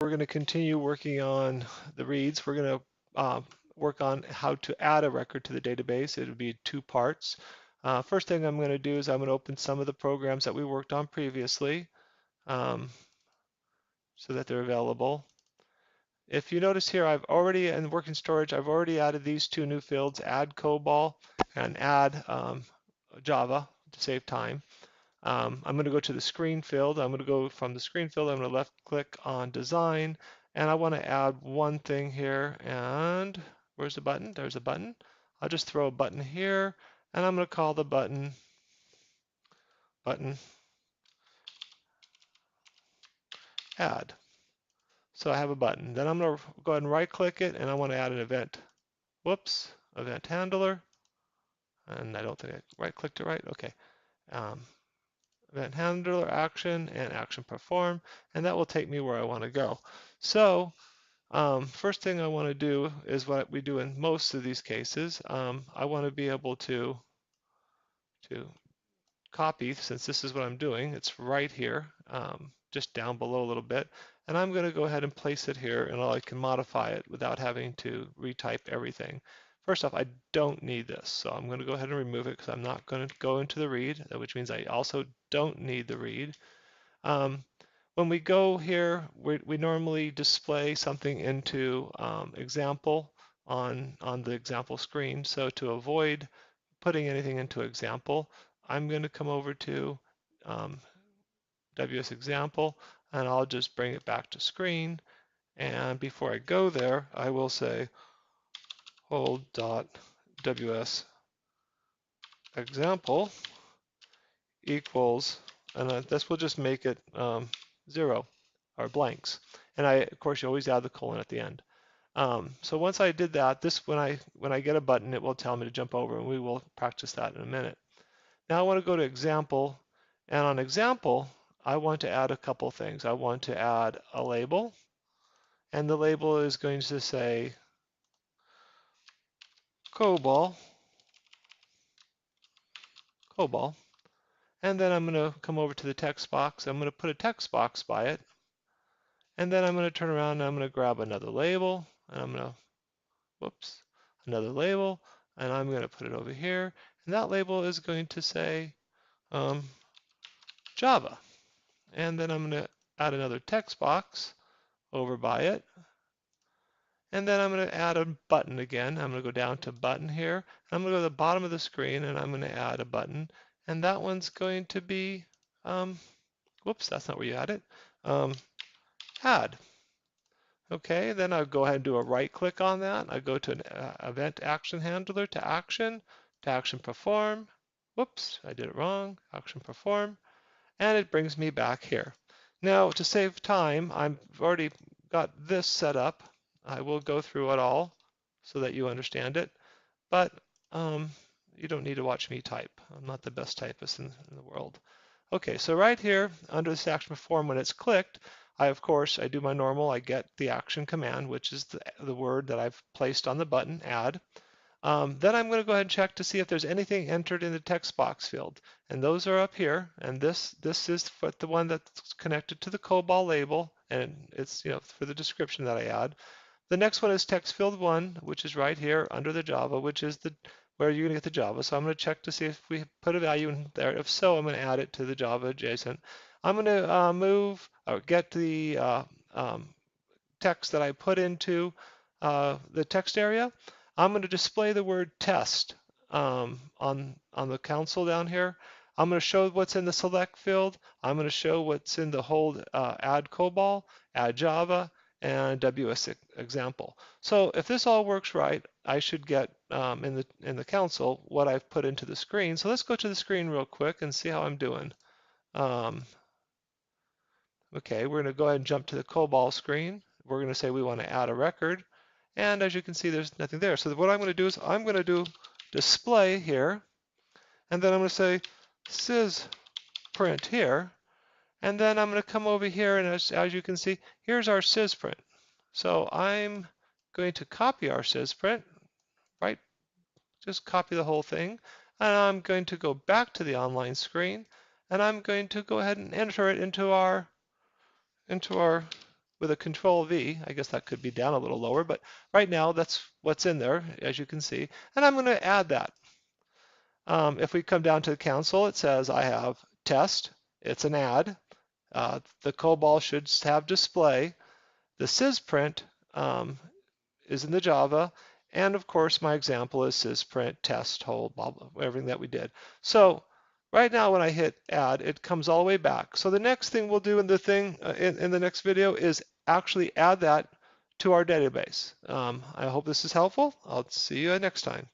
we're going to continue working on the reads. We're going to work on how to add a record to the database. It'll be 2 parts. First thing I'm going to do is I'm going to open some of the programs that we worked on previously so that they're available. If you notice here, I've already, in working storage, I've already added these 2 new fields, add COBOL and add Java to save time. I'm going to go to the screen field. I'm going to go from the screen field. I'm going to left click on design, and I want to add one thing here. And where's the button? There's a button. I'll just throw a button here, and I'm going to call the button add. So I have a button. Then I'm going to go ahead and right click it, and I want to add an event. Whoops, event handler. And I don't think I right clicked it right. Okay. Event handler action and action perform, and that will take me where I want to go. So first thing I want to do is what we do in most of these cases. I want to be able to copy, since this is what I'm doing. It's right here, just down below a little bit, and I'm going to go ahead and place it here, and I can modify it without having to retype everything. First off, I don't need this, so I'm going to go ahead and remove it because I'm not going to go into the read, which means I also don't need the read. When we go here, we normally display something into example on the example screen. So to avoid putting anything into example, I'm going to come over to WS example, and I'll just bring it back to screen. And before I go there, I will say hold.ws example equals, and this will just make it 0 or blanks. And of course, you always add the colon at the end. So once I did that, when I get a button, it will tell me to jump over, and we will practice that in a minute. Now I want to go to example, and on example, I want to add a couple things. I want to add a label, and the label is going to say COBOL, and then I'm going to come over to the text box. I'm going to put a text box by it, and then I'm going to turn around and I'm going to grab another label, and I'm going to, another label, and I'm going to put it over here, and that label is going to say Java. And then I'm going to add another text box over by it, and then I'm going to add a button again. I'm going to go down to button here, and I'm going to go to the bottom of the screen, and I'm going to add a button, and that one's going to be, that's not where you add it, add. Okay, then I'll go ahead and do a right click on that. I go to an event action handler to action perform. Whoops, I did it wrong, action perform, and it brings me back here. Now to save time, I've already got this set up. I will go through it all so that you understand it, but you don't need to watch me type. I'm not the best typist in the world. Okay, so right here under this action perform, when it's clicked, of course, I do my normal. I get the action command, which is the word that I've placed on the button, add. Then I'm going to go ahead and check to see if there's anything entered in the text box field. And those are up here. And this is for the one that's connected to the COBOL label. And it's for the description that I add. The next one is text field 1, which is right here under the Java, which is where you're going to get the Java. So I'm going to check to see if we put a value in there. If so, I'm going to add it to the Java adjacent. I'm going to move or get the text that I put into the text area. I'm going to display the word test on the console down here. I'm going to show what's in the select field. I'm going to show what's in the hold add COBOL, add Java, and WS example. So if this all works right, I should get in the console what I've put into the screen. So let's go to the screen real quick and see how I'm doing. Okay, we're going to go ahead and jump to the COBOL screen. We're going to say we want to add a record. And as you can see, there's nothing there. So what I'm going to do is I'm going to do display here. And then I'm going to say sysprint here. And then I'm going to come over here, and as you can see, here's our sysprint. So I'm going to copy our sysprint, right? Just copy the whole thing. And I'm going to go back to the online screen, and I'm going to go ahead and enter it into our with a Control V. I guess that could be down a little lower, but right now that's what's in there, as you can see. And I'm going to add that. If we come down to the console, it says I have test. It's an add. The COBOL should have display. The sysprint is in the Java. And of course, my example is sysprint, test, hold, blah, blah, everything that we did. So right now when I hit add, it comes all the way back. So the next thing we'll do in the in the next video is actually add that to our database. I hope this is helpful. I'll see you next time.